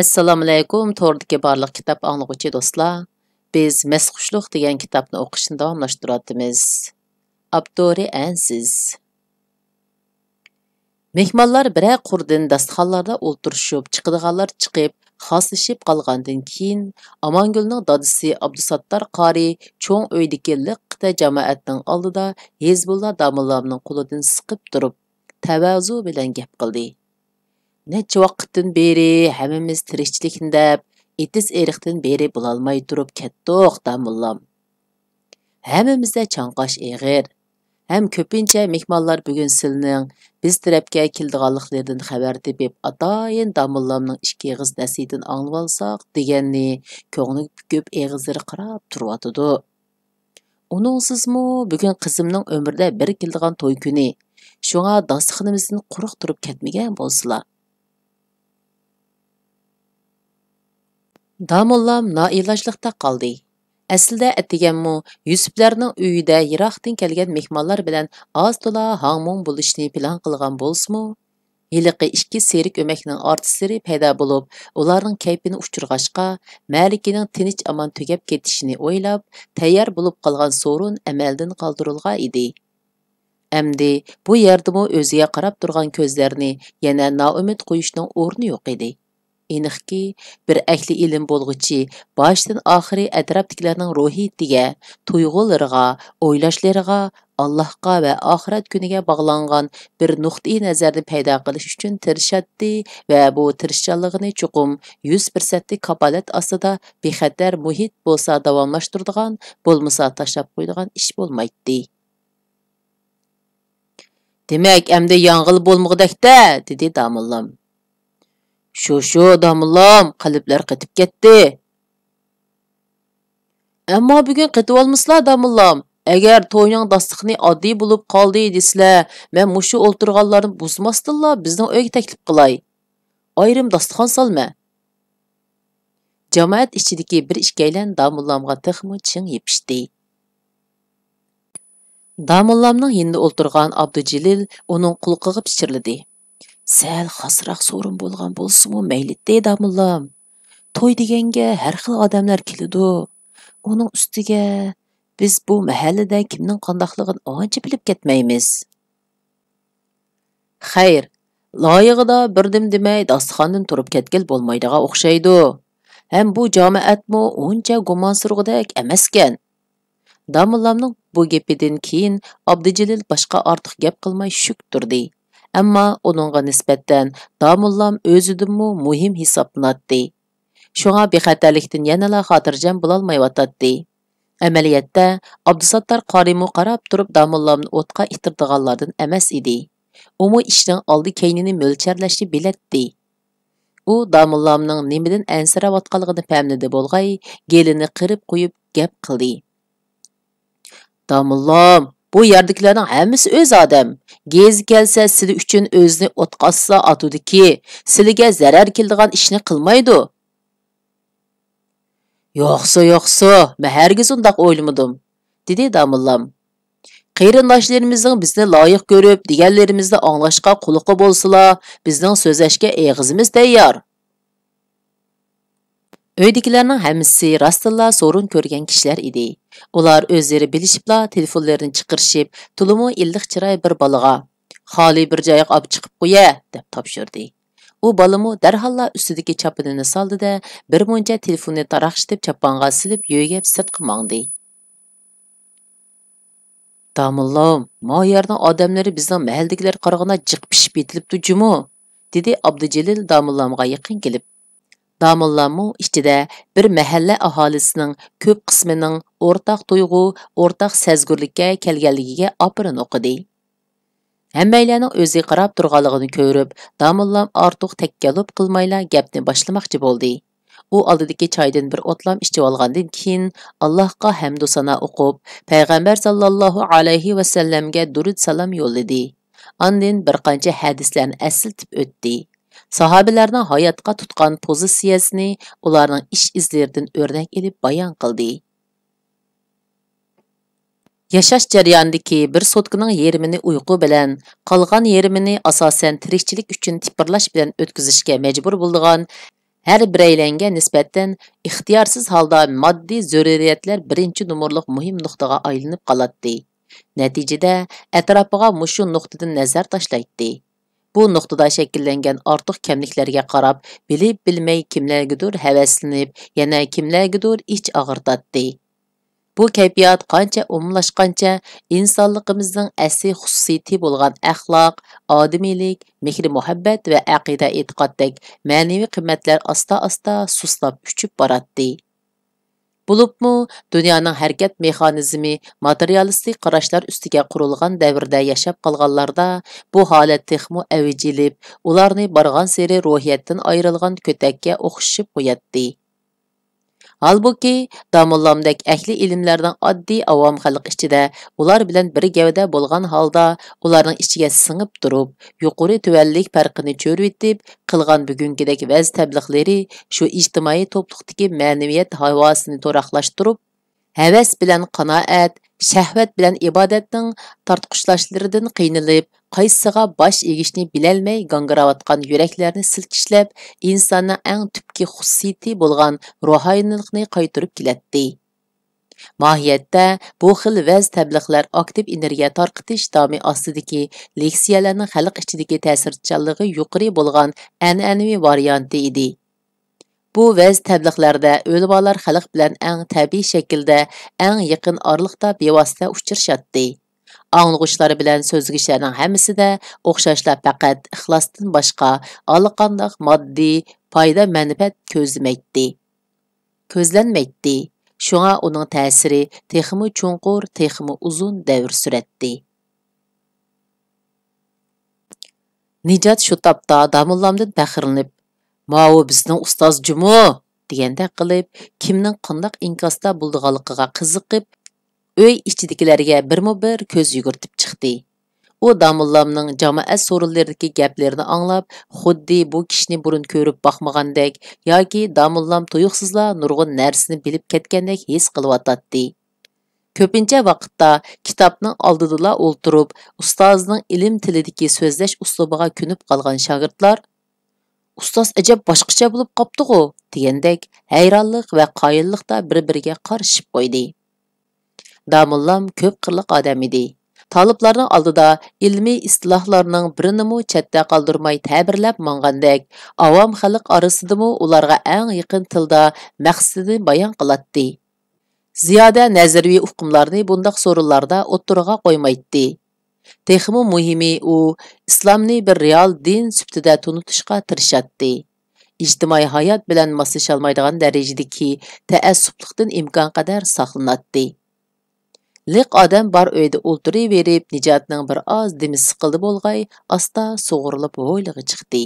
Assalomu alaykum, to'rdagi barliq kitob anglag'uvchi do'stlar. Biz Mesxushluq degan kitobni o'qishni davomlashtiryapmiz. Abdori ansiz. Mehmonlar birə qurdin dasturxonlarda o'ltirishib, chiqadiganlar chiqib, xoslashib qolgandan keyin Amangulning dadisi Abdusattar qori cho'ng uydagi liqqa jamoatning oldida Hizbullah domlalarning qo'lidan siqib turib, tavazu bilan gap qildi. Necha vaqtdan beri hammamiz tirikchilikni deb, etiz eriqdan beri bulolmay turib ketdik, damullam. Hammamizda chanqash eg'ir. Ham ko'pincha mehmonlar bugun sizning biz tarafga keldiganliklaridan xabar tepib, atayin damullamning ikki eg'iz nasidan anglab olsak deganni ko'ngli ko'p eg'izlari qarab turyotidi. Uningsizmi bugun qizimning umrida bir keldigan to'y kuni. Shunga dasturxonimizdan quruq turib ketmagan bo'lsalar. Damullam nailajliqda qoldi. Aslida atiganmu Yusuflarning uyida yiroqdan kelgan mehmonlar bilan oz-to'la hangmon bo'lishni plan qilgan bo'lsa-mu, hiliqi ikki serik o'makning artistlari paydo bo'lib, ularning kayfini uchirg'ashqa, Malikining tinch amon tugab ketishini o'ylab, tayyor bo'lib qolgan sorun amaldan qoldirilgan edi. Endi bu yerdimi o'ziga qarab turgan ko'zlarni yana noumid qo'yishning o'rni yo'q edi. Aniqki, bir ahli ilm bo'lg'ichi boshdan oxiri atrofdagilarning ruhiyatiga, tuyg'ulariga, o'ylashlariga, Allohga va oxirat kuniga bog'langan bir nuqtai nazarni paydo qilish uchun tirishadi va bu tirishchanligini chuqum 100% kapolat ostida bexatar muhit bo'lsa davomlashtiradigan, bo'lmasa tashlab qo'yadigan ish bo'lmaydi. Demak, endi yong'il bo'lmoqdakda, dedi Damullam. Shu damullam, qalblar qitib ketdi. Ammo bugun qitib olmaslar damullam. Agar to'yning dasturxoni oddiy bo'lib qoldi desizlar, men mushu o'ltirganlarni buzmasdinlar bizning uyga taklif qilay. Ayrim dasturxon solma. Jamoat ichidagi bir ishkaylan damullamga texmi ching yepishdi. Damullamning yonida o'ltirgan Abdujalil uning qulqiga pichirladi. Sal xosroq sorun bo'lgan bo'lsa-mu mayli deydi damullam. To'y deganga har xil odamlar keladi. Uning ustiga biz bu mahallada kimning qandoqligini ancha bilib ketmaymiz. Xayr, loyig'ida birdim demay dasturxondan turib ketgil bo'lmaydigan o'xshaydi. Ham bu jamoatmi uncha gumonsurg'idek emaskan. Damullamning bu gapidan keyin Abdujalil boshqa ortiq gap qilmay shuk turdi. Ammo uningga nisbatan Damullam o'zidinmi muhim hisoblanadi. Shunga bexatarlikdan yanala xotirjam bo'lolmayotdi. Amaliyotda Abdusattar qorimu qarab turib Damullamni o'tqa itirdiganlardan emas edi. Umu ishning oldi keynini mo'lcharlashni bilatdi. U Damullamning nimadan ansirayotganligini pamlidi bo'lg'ay, gelini qirib qo'yib gap qildi. Damullam, bu yerdagilarning hammasi o'z odam. Gezi kelsa sizlar uchun o'zini o'tqazsa atudiki, sizlarga zarar keladigan ishni qilmaydi. Yo'qsa, men hargiz undaq o'ylamadim, dedi Damullam. Qarindoshlarimizni bizni loyiq ko'rib, deganlarimizni anglashga quliqi bo'lsalar, bizning so'zlashga eg'izimiz tayyor. Uydagilarning hammasi rastilla sorun ko'rgan kishilar edi. Ular o'zlari bilishibla telefonlarini chiqarishib, tulumi illiq chiroy bir balaga "Xoli bir joyga olib chiqib qo'ya" deb topshirdi. U balamo darhalla ustidagi chapinini soldi-da, bir muncha telefonni taraqshitib chaponga silib, yo'ygab sirtqa mangdi. Damullam, ma yerning odamlari bizning mahaldagilar qarag'ana jiq pishib yetilibdi jumu, dedi Abdujalil Damullamga yaqin kelib. Damullammu ichida bir mahalla aholisining ko'p qismining o'rtaq tuyg'u, o'rtaq sezgurlikka kelganligiga opirin o'qidi. Hammaylarning o'ziga qarab turganligini ko'rib, Damullam ortiq takkallup qilmayla gapni boshlamoqchi bo'ldi. U oldidagi choydan bir o'tlam ichib olgandan keyin Allohga hamd va sano o'qib, payg'ambar sallallohu alayhi va sallamga durud salom yo'lladi. Ondan bir qancha hadislarni asıltib o'tdi. Sahabelarning hayotga tutgan pozitsiyasini ularning ish izlaridan o'rnak olib bayon qildi. Yashash jarayonidagi bir sotkining yerimini uyqu bilan, qolgan yerimini asosan tirikchilik uchun tipirlash bilan o'tkazishga majbur bo'lgan Her bireylenге nisbeten ixtiyorsiz halda maddi zörüriyetler birinci numurluq muhim nuqtaga aylanıp qalatdi. Neticede etrafıga muşu nuqtadan nazar taşlaydi. Bu nuqtada şekillengen artıq kemliklerge qarab, bilip bilmey kimlergidur həvəslenip, yana kimlergidur iç ağırtatdi. Bu kayfiyat qancha umumlashqancha insonligimizning asli xususiyati bo'lgan axloq, odimiylik, mehr-muhabbat va aqida e'tiqoddek ma'naviy qiymatlar asta-asta suslab uchib boratdi. Bulubmu dunyoning harakat mexanizmi materialistik qarashlar ustiga qurilgan davrda yashab qolganlarda bu holat texmu avjilib, ularni borgan seri ruhiyatdan ayrilgan ko'takka o'xshib qo'yatdi. Halbuki, damullamdek ahli ilimlerden addi avam xalq içide, ular bilen bir gevde bolgan halda, ularning içige singib durup, yuqori tüvellik farqini çörütip, qilgan bugünkidek vaz tabliqleri şu ijtimai topluluqdaki ma'naviyat havasini toraqlashtirib, havas bilan qanoat, shahvat bilan ibodatning tartqishlashlardan qiynalib, qaysiga bosh egishni bilolmay gangiravatgan yuraklarni silkishlab, insonning eng tubki xususiyati bo'lgan ruhoniylikni qaytarib kelatdi. Mohiyatda bu xil vaz tabliqlar aktiv energiya tarqitish domi ostidagi leksiyalarning xalq ichidagi ta'sirchanligi yuqori bo'lgan an'anaviy varianti edi. Bu vaz tabliqlarda o'limalar xalq bilan eng tabiiy shaklda, eng yaqin orliqda bevosita uchrashatdi. Anglag'uchlari bilan so'zgishlarning hammasida o'xshashlar faqat ixlosdan boshqa allaqandoq moddiy foyda manfaat ko'zlanmaydi. Shunga uning ta'siri texmi chunqur, texmi uzun davr suratdi. Nijat shu topda damullamdan faxrlanib, "Mao bizning ustoz jumu" deganda qilib, kimning qandoq inkosda bo'lganligiga qiziqib, uy ichidagilarga birma-bir ko'z yugurtib chiqdi. U damullamning jamoat so'rinlaridagi gaplarini anglab, xuddi bu kishini burun ko'rib boqmagandek yoki damullam tuyuqsizla nurg'un narsani bilib ketgandek his qilyotdi. Ko'pincha vaqtda kitobning oldida o'ltirib, ustozning ilm tilidagi so'zlash uslubiga ko'nib qolgan shogirdlar "Ustoz ajab boshqacha bo'lib qopti-ku" degandek hayronlik va qoyillikda bir-biriga qarshib qo'ydi. Damullam ko'p qirliq odam edi. Taliblarning oldida ilmiy istilohlarning birini chetda qoldirmay ta'birlab mangandek, avom xalq orasidami ularga eng yaqin tilda maqsadini bayon qiladi. Ziyoda nazariy uqumlarni bundaq so'rinlarda o'ttirg'a qo'ymaydi. Texmi muhimi u islomni bir real din sifatida tunutishga tirishadi. İctimai hayot bilan moslasholmaydigan darajadagi ta'assublikdan imkon qadar saqlanadi. Liq odam bar uyda o'tiraverib, Nijatning bir oz dimi siqildi bo'lg'ay, asta sug'urilib hovliga chiqdi.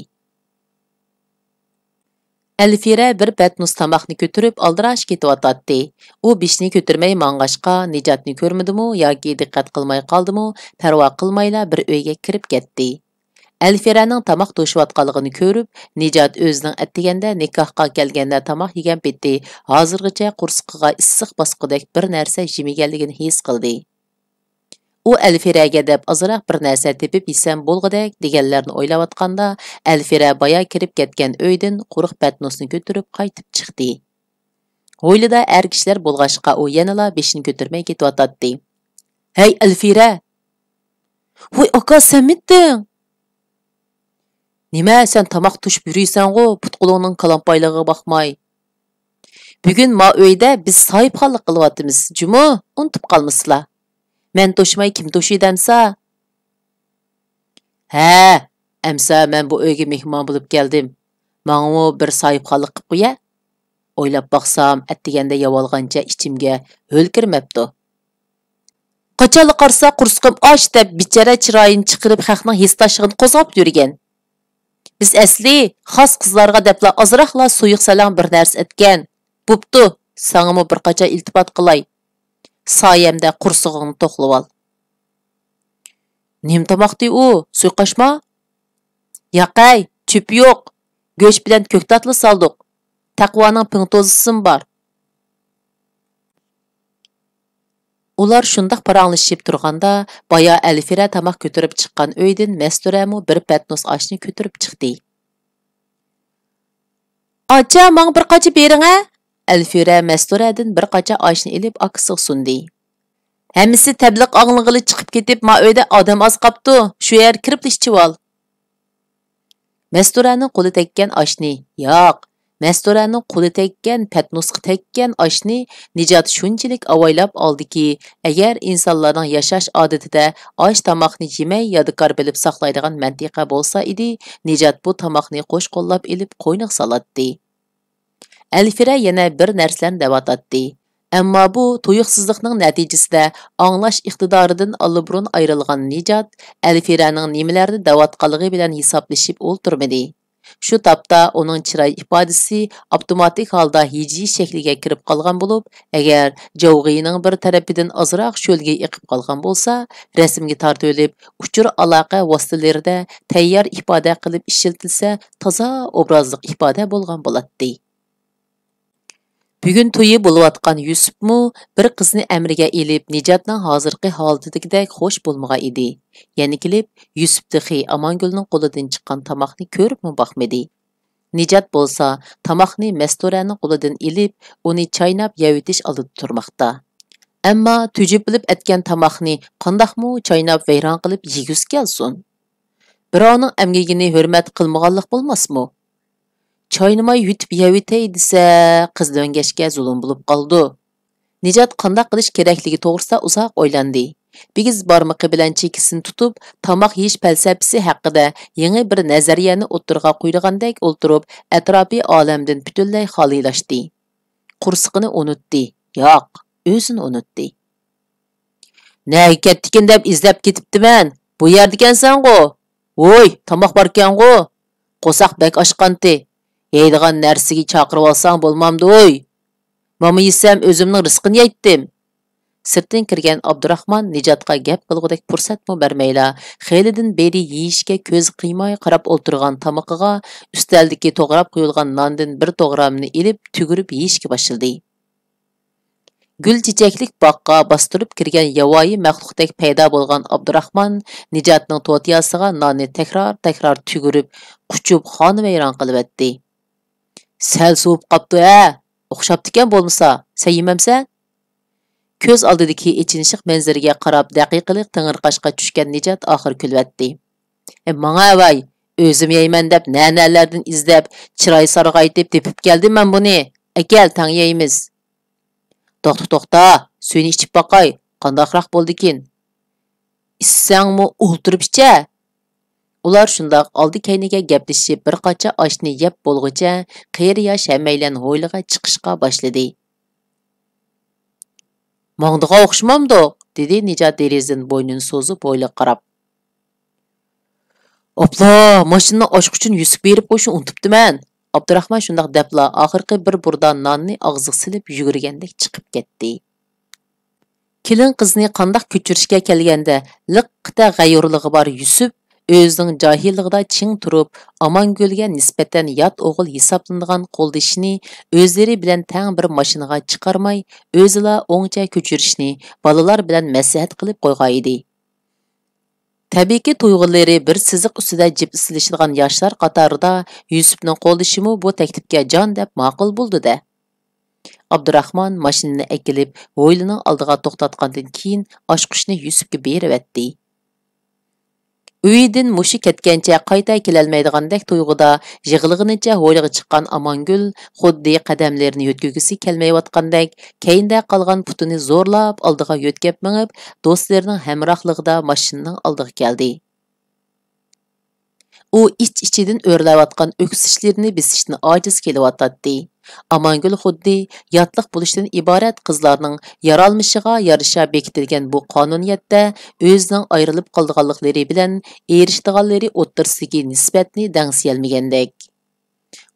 Alfira bir patnus tamoqni ko'tarib aldirash ketyotdi. U bishni ko'tarmay mang'ashqa Nijatni ko'rmadimi yoki diqqat qilmay qoldimi, parvo qilmayla bir uyga kirib ketdi. Alfiraning tamoq to'shiyotganligini ko'rib, Nijat o'zining attiganda nikohga kelganda tamoq yegan peti hozirgacha qursiqiga issiq bosqidek bir narsa yemaganligini his qildi. U Alfiraga deb ozroq bir narsa tepib yesam bo'lg'idek deganlarni o'ylayotganda, Alfira boya kirib ketgan uydan quruq patnusni ko'tarib qaytib chiqdi. Hovlida er kishilar bo'lg'ashqa u yanala beshini ko'tarmay ketyotdi. "Hey Alfira! Voy aka, senmitding? Nima sen tamoq tushib yuriysan-ku, putqulingning kalampayligiga boqmay. Bugun ma uyda biz sohibxonlik qilyapmiz. Jumu, unutib qolmasizlar. Men to'shmay kim to'shiydansa?" "Ha, amsa men bu uyga mehmon bo'lib keldim. Menga bir sohibxonlik qilib qo'ya." O'ylab baqsam, attiganda yavolgancha ichimga ho'l kirmabdi. Qachonli qarsa qursqim och deb bichara chiroyini chiqirib xalqning his-tashig'ini qo'zg'ab yurgan. Biz asli xos qizlarga debla ozroqla suyuq salang bir narsa etgan. Bo'pti, sangami bir qacha iltifot qilay. Soyamda qursig'ingni to'qlab ol. Nim tamoqdi u? Suйqashma? Yaqay, cho'p yo'q. Go'sht bilan ko'ktatli soldiq. Taqvoning pingto'zisim bor. Ular shundoq paranglashib turganda, boya Alfira tamoq ko'tarib chiqqan uydan Masturamu bir patnus oshni ko'tarib chiqdi. Acha, maң bir qacha bering-a? Alfira Masturadan bir qacha oshni ilib akasiga sundi. Hammasi tabliq anglag'ili chiqib ketib, ma uyda odam oz qapti. Shu yer kirib ishchib ol. Masturaning qo'li tekkan oshni. Yo'q. Masturaning qo'li tekkan, patnusqa tekkan oshni Nijat shunchalik avaylab oldiki, agar insonlarning yashash odatida osh tomoqni yemay yodgor bilib saqlaydigan mantiqa bo'lsa edi, Nijat bu tomoqni qo'sh qo'llab ilib qo'yniq solatdi. Alfira yana bir narsalarni da'vatlatdi. Ammo bu tuyuqsizlikning natijasida anglash iqtidoridan allaburun ayrilgan Nijat Alfiraning nimalarni da'vatqanligi bilan hisoblashib o'ltirmadi. Shu topda uning chiroy ifodasi avtomatik holda hijiy shakliga kirib qolgan bo'lib, agar javg'ining bir tarafidan ozroq sho'lga iqib qolgan bo'lsa, rasmga tortib olib, uchur aloqa vositalarida tayyor ifoda qilib ishlatilsa, toza obrazliq ifoda bo'lgan bo'ladi. Bugun to'yi bo'layotgan Yusufmu bir qizni amriga elib, Nijatning hozirgi holatidagidek xo'sh bo'lmagan edi. Yana kelib, Yusuf Tixi Amangulning qo'lidan chiqqan tomoqni ko'ribmi boqmadi. Nijat bo'lsa, tomoqni Masturaning qo'lidan elib, uni chaynab yevitish oldida turmoqda. Ammo tujib bilib etgan tomoqni qandoqmi chaynab vayron qilib yegus kelsin. Birovning amgigini hurmat qilmaganlik bo'lmasmi? Chaynamay yutib yevitay desa, qiz döngashga zulm bo'lib qoldi. Nijat qanday qilish kerakligi to'g'risida uzoq o'ylandi. Bigiz barmoqi bilan chekisini tutib, tomoq yeyish falsafasi haqida yangi bir nazariyani o'ttirga qo'ydigandek o'ltirib, atrofiy olamdan butunlay xolilashdi. Qursiqini unutdi. Yo'q, o'zini unutdi. "Nega ketdikin deb izlab ketibdiman. Bu yerdikansan-ku. Voy, tomoq borkan-ku. Qo'saq bek oshqanti. Yeydigan narsiga chaqirib olsang bo'lmamdi o'y. Mama yesam o'zimning rizqini yeytdim." Sirtdan kirgan Abdurahmon Nijatga gap qilgudek fursatmi bermayla, xeylidan beri yeyishga ko'z qiymay qarab o'tirgan tomoqiga ustaldagi to'g'rab qo'yilgan nondan bir to'g'ramni ilib tugurib yeyishga boshladi. Gul chechaklik boqqa bostirib kirgan yavoyi maxluqdek paydo bo'lgan Abdurahmon Nijatning to'tiyasiga nonni takror tugurib, quchib xonavayron qilib etdi. "Sal suvib qopti-a? O'xshabdikan bo'lmasa, sen yemamsan?" Ko'z oldidagi ichinishliq manzaraga qarab daqiqalik tingirqashga tushgan Nijat oxir kulvatdi. "Manga voy, o'zim yeyman deb nanalardan izlab, chiroy sarg'aytib tepib keldim men buni. Akal tang yeymiz." To'xta, suyni ichib boqay. Qandaqroq bo'ldikin? "Issangmi o'ltirib ichcha?" Ular shundoq oldi-keyniga gaplashib bir qacha oshni yeb bo'lguncha qiyri-yosh hammaylan hovliga chiqishga boshladi. "Mangdiga o'xshamamdi", dedi Nijat derizdan bo'ynini so'zib bo'yliq qarab. "Opla, mashinani ochiq uchun Yusuf berib qo'yishni unutibdiman." Abdurahmon shundoq debla oxirgi bir burdan nonni og'ziga silib yugurgandek chiqib ketdi. Kelin qizni qandoq ko'chirishga kelganda liqqita g'ayyorligi bor Yusuf o'zining johilligida ching turib, Amangulga nisbatan yot o'g'il hisoblanadigan qo'ldishini o'zlari bilan tang bir mashinaga chiqarmay, o'zila o'ngcha ko'chirishni bolalar bilan maslahat qilib qo'ygan edi. Tabiiyki tuyg'ulari bir siziq ustida jip silishadigan yoshlar qatorida Yusufning qo'ldishimi bu taklifga jon deb ma'qul bo'ldi-da. Abdurahmon mashinani akilib, hovlining oldiga to'xtatgandan keyin oshqushni Yusufga berib etdi. Uyidan mushi ketgancha qayta kelolmaydigandek tuyg'uda yig'ilg'inicha hovliga chiqqan Amangul xuddi qadamlarini yo'tkizgisi kelmayotgandek keyinda qolgan putini zo'rlab oldiga yo'tkab minib, do'stlarining hamrohligida mashinaning oldiga keldi. U ich-ichidan o'rlayotgan o'ksishlarini bisishni ojiz kelyotdi. Amangul xuddi yotliq bo'lishdan iborat qizlarning yaralmishiga yarasha bekitilgan bu qonuniyatda o'zining ayrilib qolganliklari bilan erishdiganlari o'ttirsidagi nisbatni dangsiyalmagandek.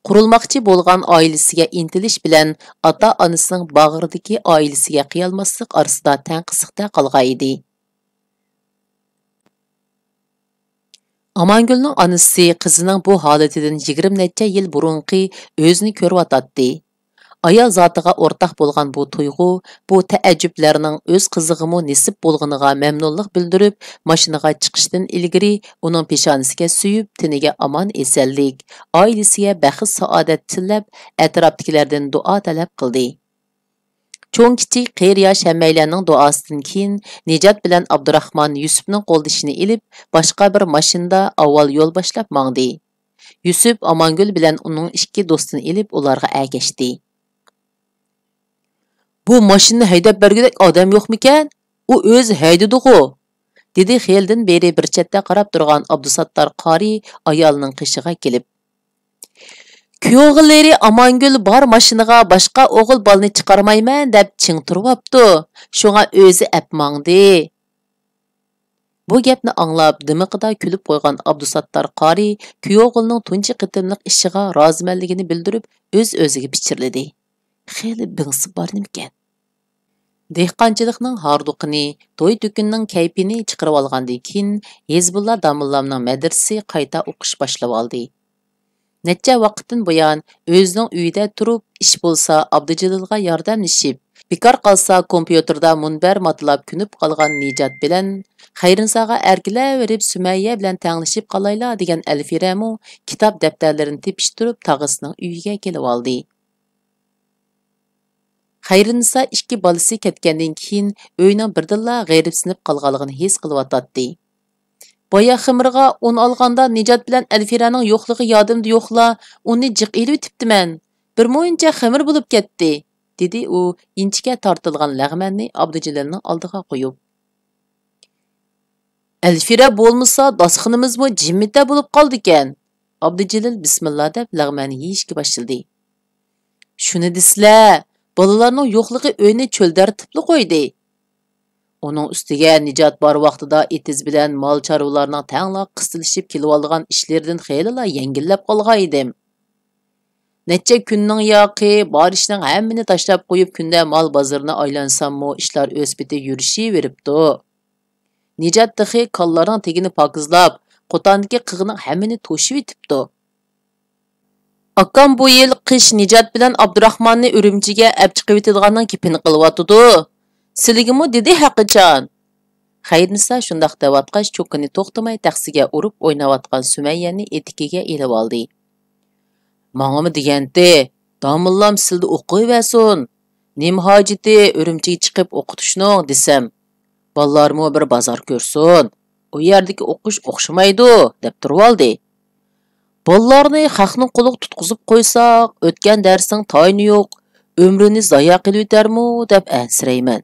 Qurilmoqchi bo'lgan oilasiga intilish bilan ota-onasining bag'ridagi oilasiga qiyolmaslik orasida tanqisliqda qolgan edi. Amangulning onasi qizining bu holatidan 20 necha yil burunqi o'zini ko'ryotdi. Ayol zotiga o'rtaq bo'lgan bu tuyg'u, bu ta'ajjublarning o'z qizig'imi nisib bo'lganiga mamnunlik bildirib, mashinaga chiqishdan ilgari uning peshonasiga suyib, tiniga omon esanlik, oilasiga baxt saodat tilab, atrofdagilardan duo talab qildi. Cho'ng kichik qiyr-yosh hammaylarning duosidan keyin Nijot bilan Abdurahmon Yusufning qo'ldishini ilib, boshqa bir mashinada avval yo'l boshlab mangdi. Yusuf Amangul bilan uning ikki do'stini ilib ularga ergashdi. Bu mashinani haydab bergidek odam yo'qmikan? U o'zi haydadi-ku, dedi xiyeldan beri bir chetda qarab turgan Abdusattor qori ayolning qishiga kelib. Kuyovg'ilari Amangul bor mashinaga boshqa o'g'il bolni chiqarmayman deb ching turibdi. Shunga o'zi apmangdi. Bu gapni anglab, dimiqida kulib qo'ygan Abdusattor qori kuyovg'ilning tunji qitimliq ishiga rozimanligini bildirib, o'z-o'ziga pichirladi. Xeyli bingsi bor nimikan? Dehqonchilikning harduqini, to'y-to'kinning kayfini chiqarib olgandan keyin Hizbullah domillamning madrasasi qayta o'qish boshlab oldi. Necha vaqtdan buyon o'zining uyida turib, ish bo'lsa Abdujalilga yordamlashib, bekor qolsa kompyuterda munbar matlab kunib qolgan Nijot bilan Xayrinsaga erkilaverib Sumayya bilan tanglashib qolayla degan Alfiramu kitob daftarlarini tepishtirib tag'isining uyiga kelib oldi. Xayrinsa ikki bolasi ketgandan keyin uyning birdilla g'ayribsinib qolganligini his qilyotdi. Boya ximirga un olganda Nijot bilan Alfiraning yo'qligi yodimda yo'qla, uni jiq elib o'tibdiman. Bir mo'yincha ximir bo'lib ketdi, dedi u inchga tortilgan lag'manni Abdujalilning oldiga qo'yib. Alfira bo'lmasa, dasxinimizmi jimmita bo'lib qoldi ekan. Abdujalil bismillah deb lag'manni yeyishga boshladi. Shuni deslar, bolalarning yo'qligi uyni cho'ldartibli qo'ydi. Onun ustiga Nijot bor vaqtida etiz bilan mol chorvalarning tangla qisilishib kelib olgan ishlardan xeylilar yengillab qolgan edim. Necha kunning yoqi bor ishning hammini tashlab qo'yib kunda mol bozorini aylansammi ishlar o'z biti yurishaveribdi. Nijot dahi kollarning tegini pokizlab, qotandagi qig'ining hammini to'shib etibdi. Akam bu yil qish Nijot bilan Abdurahmonni Urumchiga olib chiqib etadiganning kipini qilyotdi. Siligimi dedi haqiqatan. Xayrnisa shundoq devatqach cho'kini to'xtamay taxsiga urib o'ynayotgan Sumayyani etikiga elib oldi. Mangami degandi, domillam sildi o'qiyversin. Nim hojati Urumchiga chiqib o'qitishning desam. Ballarmi bir bozor ko'rsin. U yerdagi o'qish o'xshamaydi deb turib oldi. Ballarni xalqning qo'liga tutqizib qo'ysak, o'tgan darsning tayini yo'q, umrini zoya qilib o'tarmi deb ansirayman.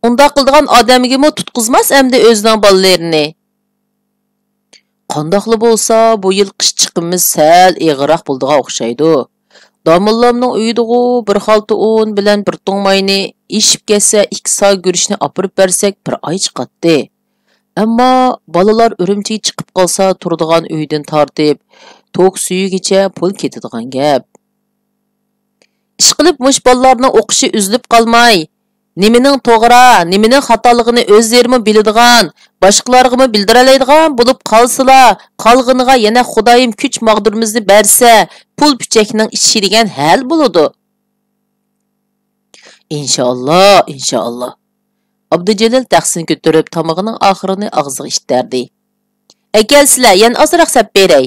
Unda qildigan odamigimi tutqizmas endi o'zining bolalarini. Qandoqli bo'lsa, bu yil qish chiqimiz sal eg'iroq bo'ldiga o'xshaydi. Domillamning uyidigu bir xalta un bilan bir to'ngmayni ishib kelsa 2 soat gurishni opirib bersak bir oy chiqadi. Ammo bolalar Urumchiga chiqib qolsa turadigan uydan tortib, to'q suyigacha pul ketadigan gap. Ish qilib mush bolalarning o'qishi uzilib qolmay, nimening to'g'ri, nimening xatoligini o'zlari biladigan, boshqalarga bildiroladigan bo'lib qolsalar, qolg'iniga yana Xudoyim kuch maqdurimizni bersa, pul puchakning ishi degan hal bo'ladi. İnşallah, inşallah. Abdujalil taxsini ko'tarib tomog'ining oxirini og'ziga ishtardi. Akal sizlar yana ozroq sap beray.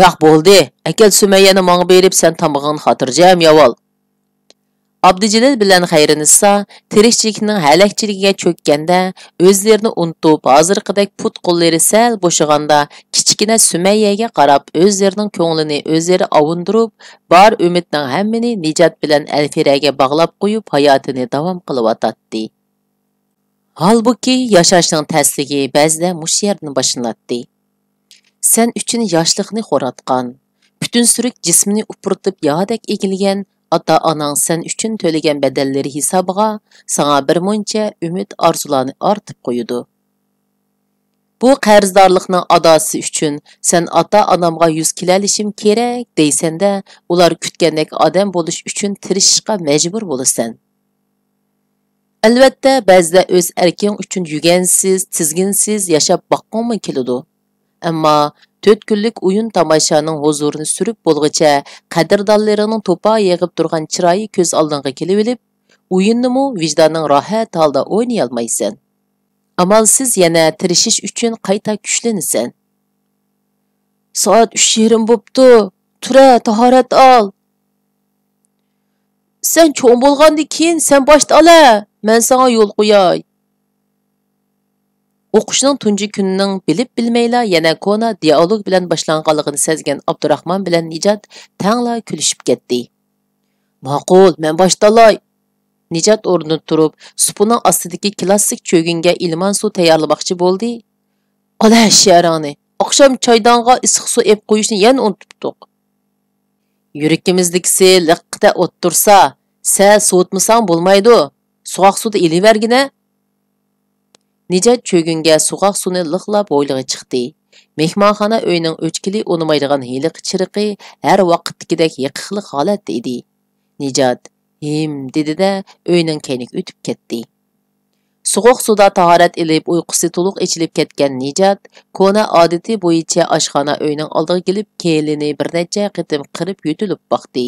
Yo'q bo'ldi. Akal Sumayyani menga berib sen tomog'ingni xotirjam yavol. Abdujalil bilan Xayrinissa tirikchilikning halakchiligiga cho'kkanda o'zlarini unutib, hozirgidek put qo'llari sal bo'shaganda kichkina Sumayyaga qarab o'zlarining ko'nglini o'zlari avundirib, bor umidning hammini Nijot bilan Alfiraga bog'lab qo'yib, hayotini davom qilib o'tadi. Halbuki yashashning tasligi ba'zida mush yerdan boshlanadi. Sen uchun yoshlikni xo'ratgan, butun surik jismini upurtib yodek egilgan ota-onang sen uchun to'lagan badallari hisobiga sana bir muncha umid orzularni ortib qo'ydi. Bu qarzdorlikning adosi uchun sen ota-onamga yuz kelalishim kerak deysanda, ular kutgandek odam bo'lish uchun tirishishga majbur bo'lasan. Albatta, ba'zida o'z erking uchun yugansiz, tizginsiz yashab boqqanmi keladi. Ammo 4 kunlik o'yin tomoshaning huzurini surib bo'lg'icha qadrdonlarining to'pa yig'ib turgan chiroyi ko'z oldingga kelib olib, o'yinnimi vijdoning rohat holda o'ynay olmaysan. Amalsiz yana tirishish uchun qayta kuchlanasan. Soat 3:30 bo'pti. Tura, tahorat ol. Sen cho'ng bo'lgandan keyin sen boshda ola. Men sana yo'l qo'yay. O'qishning tunji kunining bilib bilmayla yana kona dialog bilan boshlanganligini sezgan Abdurahmon bilan Nijat tangla kulishib ketdi. Ma'qul, men boshda olay. Nijat o'rnidan turib, supuning ostidagi klassik cho'ginga ilmon suv tayyorlamoqchi bo'ldi. Ola sharani, oqshom choydonga issiq suv ep qo'yishni yana unutibdik. Yurakimizdagisi liqqa o'ttirsa, sen sovutmasang bo'lmaydi. So'q suvda elivergina. Nijat cho'ginga so'q suvni liqlab bo'ylig'i chiqdi. Mehmonxona uyning o'chkili o'nimaydigan hiliq chiriqi har vaqtdagidek yiqiqliq holatda edi. Nijat dedi-de uyning kaynik o'tib ketdi. So'q suvda tahorat ilib uyqusi to'liq ichilib ketgan Nijat kona odati bo'yicha oshxona uyning oldiga kelib, kelini bir necha qitim qirib yutilib boqdi.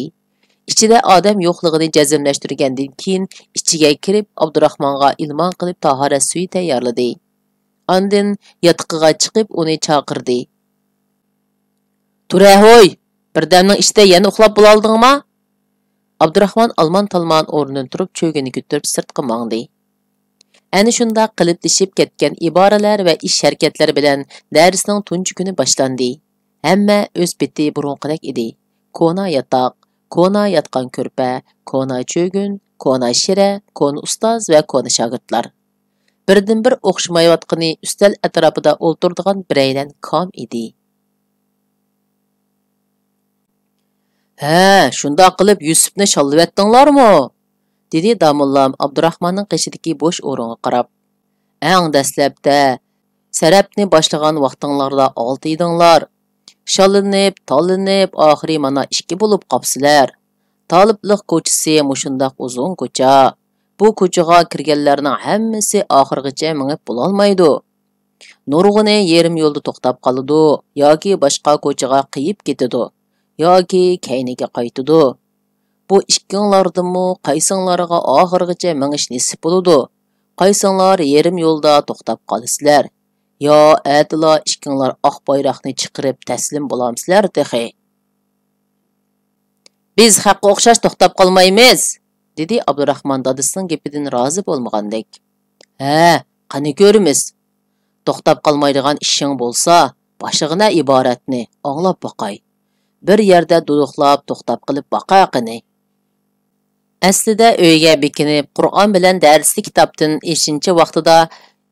Ichida odam yo'qligini jazmlashtirgandan keyin ichiga kirib Abdurahmonga ilmon qilib tahorat suyi tayyorladi. Ondan yotiqiga chiqib uni chaqirdi. Tura hoy, birdamning ichida yana uxlab bo'ldingmi? Abdurahmon alman-talman o'rnidan turib cho'gini ko'tarib sirtqa mangdi. Ana shunda qiliplashib ketgan iboralar va ish harakatlari bilan darsning tunji kuni boshlandi. Hamma o'z beti burunqidek edi. Kona yotoq, kona yotgan ko'rpa, kona cho'gun, kona shira, kona ustoz va kona shogirdlar. Birdan bir o'xshamayotgani ustal atrofida o'ltirdigan biraydan kom edi. Ha, shunda qilib Yusufni shallayotdinglarmi? Dedi Damullam Abdurahmonning qishidagi bo'sh o'ringa qarab. Eng dastlabda sarabni boshlagan vaqtinglarda 6 edinglar. Shallanib, tallanib, oxiri mana 2 bo'lib qopsizlar. Tolibliq ko'chasi mushundaq uzun ko'cha. Bu ko'chaga kirganlarning hammasi oxirgacha mingib bo'la olmaydi. Nurg'uni yarim yo'lda to'xtab qoladi yoki boshqa ko'chaga qiyib ketadi yoki kayniga qaytadi. Bu ikkinglardimi qaysinglarga oxirgacha mingish nasib bo'ladi. Qaysinglar yarim yo'lda to'xtab qolasizlar. Yo atila ikkinglar oq bayroqni chiqarib taslim bo'lamsizlar texi. Biz haqqa o'xshash to'xtab qolmaymiz, dedi Abdurahmon dadasining gapidan rozi bo'lmagandek. Ha, qani ko'rimiz. To'xtab qolmaydigan ishing bo'lsa, boshig'ina iboratni anglab boqay. Bir yerda duduqlab to'xtab qilib boqaqini. Aslida uyga bekinib, Qur'on bilan darsli kitobdan eshinchi vaqtida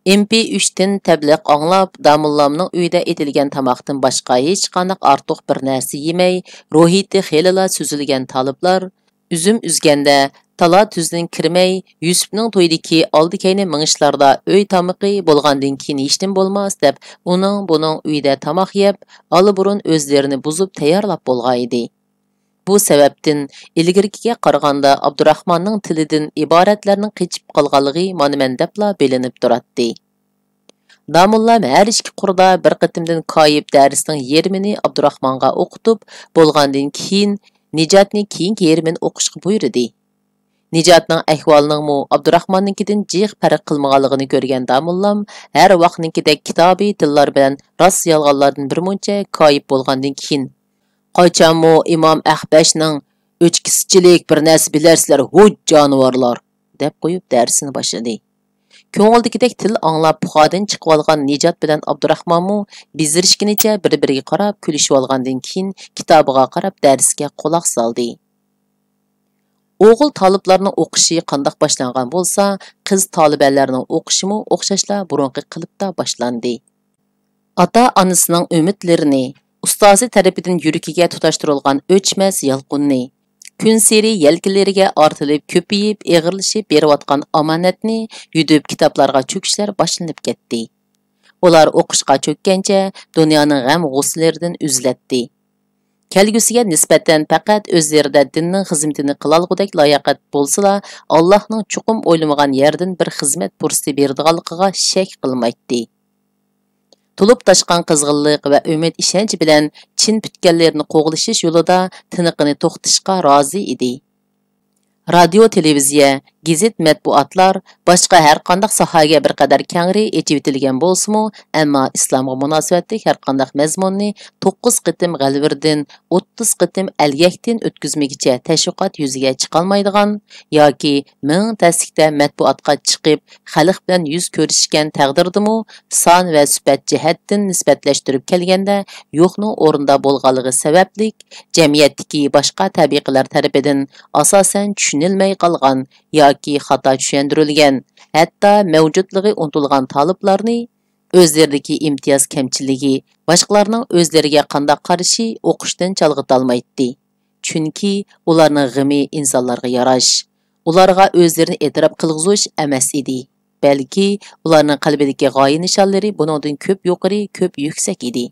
MP3 dan tabliq anglab, Damullamning uyida etilgan tamoqdan boshqa hech qanday ortiq bir narsa yemay, ruhiyati xelila suzilgan taliblar üzüm üzganda tala tuzdan kirmay, Yusufning to'ydagi oldi-kayni mingishlarda uy tamoqi bo'lgandan keyin hechnim bo'lmas deb, buning uyida tamoq yeb, aliburun o'zlarini buzib tayyorlab bo'lgan edi. Bu sababdan ilgirkiga qaraganda Abdurahmonning tilidan iboratlarning qechib qolganligi mana debla bilinib turadi. Damullam har ikki qurda bir qitimdan koyib darsning yermini Abdurahmonga o'qitib bo'lgandan keyin Nijatni keyingi yermini o'qishga buyurdi. Nijatning ahvolining Abdurahmonninkidan jiq farq qilmaganligini ko'rgan Damullam har vaqtnikidek kitobiy tillar bilan rost yolg'onlardan bir muncha koyib bo'lgandan keyin Qaychanmu İmam Ahbashning o'chkischilik bir narsa bilarsizlar, huj jonivorlar, deb qo'yib darsini boshladi. Ko'ngildagidek til anglab puxodan chiqib olgan Nijat bilan Abdurahmonmu bizirishginicha bir-biriga qarab kulishib olgandan keyin kitobiga qarab darsga quloq soldi. O'g'il taliblarning o'qishi qanday boshlangan bo'lsa, qiz talibalarning o'qishimi o'xshashla burunqi qilibda boshlandi. Ota-onasining umidlarini ustozi tarafidan yuragiga tutashtirilgan o'chmas yalqunni, kun seri yelkalariga ortilib ko'payib, eg'irlashib berayotgan omonatni yudib kitoblarga cho'kishlar boshlanib ketdi. Ular o'qishga cho'kkancha dunyoning g'am-g'uslaridan uzlatdi. Kelgusiga nisbatan faqat o'zlarida dinning xizmatini qilolgudek layoqat bo'lsa-la, Allohning chuqum o'ylamagan yerdan bir xizmat fursati beradiganligiga shak qilmaydi. Tulup taşqan qızğınlıq və ümid işenci bilan Çin pütkenlerini qoğulashish yo'lida tiniqini to'xtatishga rozi edi. Radio, televiziya, gazet, matbuotlar boshqa har qanday sohaga bir qadar kengri echib etilgan bo'lsa-mu, ammo islomga munosabatli har qanday mazmunni 9 qitim g'alvirdan 30 qitim algakdan o'tkazmagicha tashviqot yuziga chiqolmaydigan yoki ming tasdiqda matbuotga chiqib xalq bilan yuz ko'rishgan taqdirdimi son va sifat jihatdan nisbatlashtirib kelganda yo'qning o'rinda bo'lganligi sababli jamiyatdagi boshqa tabiqalar tarafidan asosan tushunilmay qolgan yoki xato tushundirilgan, hatto mavjudligi unutilgan taliblarni o'zlaridagi imtiyoz kamchiligi boshqalarning o'zlariga qanday qarashi o'qishdan chalg'itolmaydi. Chunki ularning g'imi insonlarga yarash, ularga o'zlarini e'tirof qilg'izish emas edi. Balki ularning qalbidagi g'oya nishonlari buningdan ko'p yuqori, ko'p yuksak edi.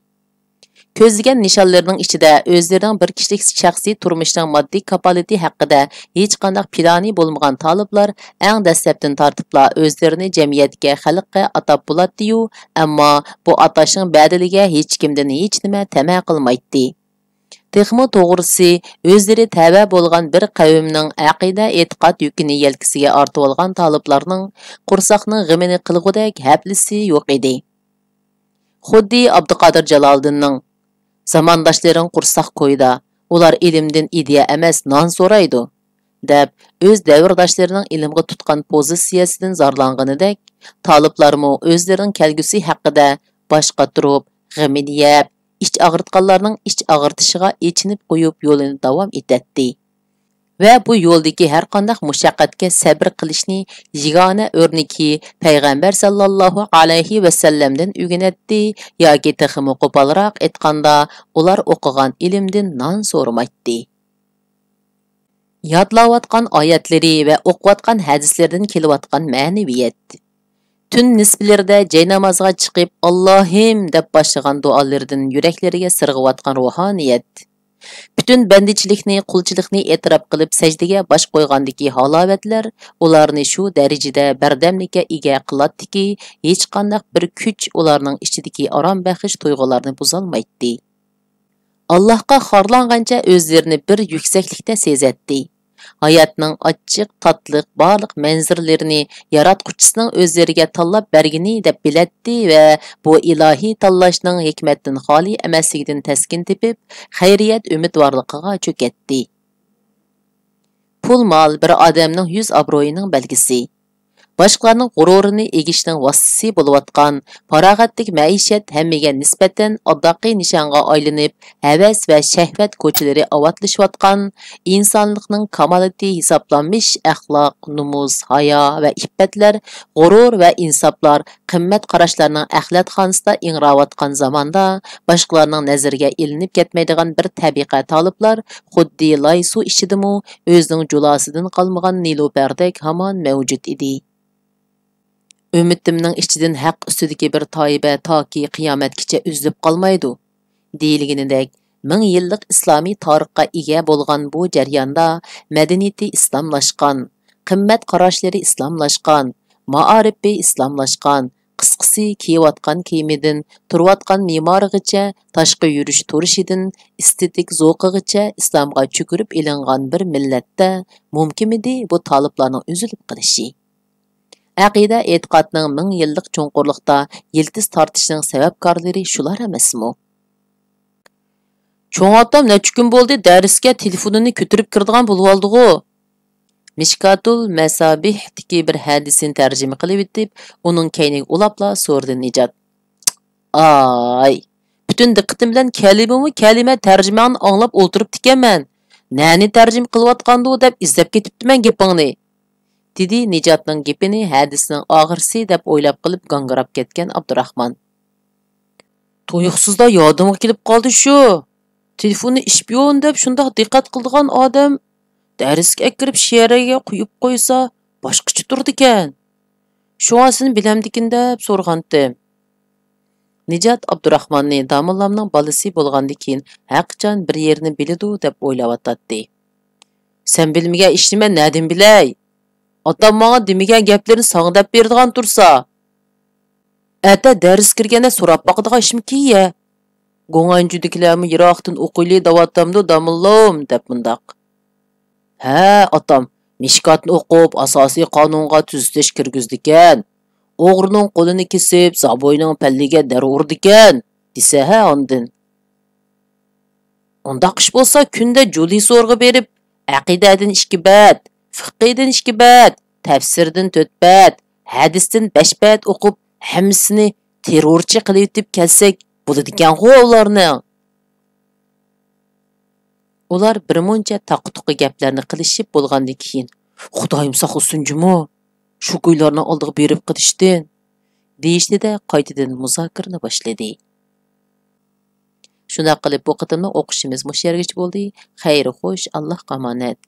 Ko'zlagan nishonlarning ichida o'zlarining bir kishilik shaxsiy turmushining moddiy kapolati haqida hech qanday plani bo'lmagan taliblar eng dastlabdan tortibla o'zlarini jamiyatga, xalqqa atab bo'ladi-yu, ammo bu atashning badaliga hech kimdan hech nima tama qilmaydi. Texmo to'g'risi o'zlari tava bo'lgan bir qavmning aqida e'tiqod yukini yelkasiga ortib olgan taliblarning qursaqning g'imini qilgudek haplisi yo'q edi. Xuddi Abduqodir Jaloliddinning zamondoshlaring qursaq qo'yda, ular ilmdan ideya emas non so'raydi, deb o'z davrdoshlarining ilmga tutgan pozitsiyasidan zorlanganidek, taliblarmi o'zlarining kelgusi haqida boshqa turib, g'amini yeb, ich og'ritganlarning ich og'irtishiga echinib qo'yib yo'lini davom etadi. Va bu yo'ldagi har qanday mushaqqatga sabr qilishni yagona o'rniki payg'ambar sallallohu alayhi va sallamdan o'rganadi yoki texmi qo'polroq aytganda ular o'qigan ilmdan non so'ramaydi. Yodlayotgan oyatlari va o'qiyotgan hadislardan kelayotgan ma'naviyat. Tun nisblarida jay namozga chiqib Allohim deb boshlagan duolardan yuraklariga sirg'iyotgan ruhaniyat. Bütün bandichilikni, qulchilikni e'tirof qilib sajdaga bosh qo'ygandagi halovatlar ularni shu darajada bardamlikka ega qiladiki, hech qanday bir kuch ularning ichidagi orom baxsh tuyg'ularni buzolmaydi. Allohga xorlangancha o'zlarini bir yuksaklikda sezatdi. Hayotning ochiq, tatliq, barliq manziralarini yaratquchisining o'zlariga tanlab bergini deb bilatdi va bu ilohiy tanlashning hikmatdan xoli emasligidan taskin tepib, xayriyat umidvorligiga cho'katdi. Pul mol bir odamning yuz obro'yining belgisi. Boshqalarning g'ururini egishning vositasi bo'layotgan farog'atlik maishat hammaga nisbatan oddiy nishonga aylanib, havas va shahvat ko'chalari avatlashayotgan insonlikning kamolati hisoblanmish axloq, numus, hayo va iffatlar, g'urur va insoflar qimmat qarashlarning axlatxonasida ingrawatgan zamonda boshqalarning nazariga ilinib ketmaydigan bir tabiqa taliblar xuddi laysu ichidimi o'zining julosidan qolmagan nilupardek hamon mavjud edi. Ümitimning ichidan haq ustidagi bir toiba toki qiyomatgacha uzilib qolmaydi. Deyilganidek, 1000 yillik islomiy tarixga ega bo'lgan bu jarayonda madaniyati islomlashgan, qimmat qarashlari islomlashgan, maarifi islomlashgan, qisqasi kiyayotgan kiyimidan, turayotgan me'morigacha, tashqi yurish turishidan, estetik zo'qigacha islomga cho'kirib ilingan bir millatda mumkinmidi bu taliblarning uzilib qolishi? Aqida e'tiqodning 1000 yillik cho'nqurlikda yiltiz tortishning sababkorlari shular emasmi? Cho'ng otam necha kun bo'ldi darsga telefonini ko'tarib kirdigan bo'lib oldi-ku. Mishkatul Masabihdagi bir hadisini tarjima qilib etib, uning kayniga ulabla so'rdi Nijat. Ay, butun diqqatim bilan kalima tarjimani anglab o'tirib ekanman. Nani tarjima qilayotgandi deb izlab ketibdiman gapingni. Dedi Nijatning gapini hadisning og'irsi deb o'ylab qilib gangirab ketgan Abdurahmon. To'yuqsizda yodimga kelib qoldi shu. Telefonni ishpiyon deb shundoq diqqat qildigan odam darsga kirib she'riga quyib qo'ysa boshqacha turdi ekan. Shunasini bilamdikin deb so'rgandim. Nijat Abdurahmonni domillamning bolasi bo'lgandan keyin haqiqatan bir yerini biladi deb o'ylayotdi. Sen bilmagan ishni men nadin bilay? Otam menga demagan gaplarini sanga deb berdigan tursa. Ata dars kirganda so'rab boqadigan ishmiki ya. Go'nganjudikilarmi yiroqdan o'qiyli davatamdu damillom deb mundaq. Ha, otam, mishkatni o'qib asosiy qonunga tuzitish kirgizdikan. O'g'rining qo'lini kesib, zaboyning palliga dar urdikan, desa ha ondan. Undaq ish bo'lsa kunda juli so'rg'i berib, aqidadan 2 bat, fiqhidan 2 bat, tafsirdan 4 bat, hadisdan 5 bat o'qib, hammasini terrorchi qilib yetib kelsak, bo'ladigan-ku ularning. Ular birmuncha taqtuqi gaplarni qilishib bo'lgandan keyin, Xudoyim saqlasin jumo, shu kuylarni oldiga berib qidishdan, deyishdida qaytadan muzokarani boshladi. Shuna qilib bu qitimni o'qishimiz mush yergacha bo'ldi. Xayr xo'sh, Alloh qomonat.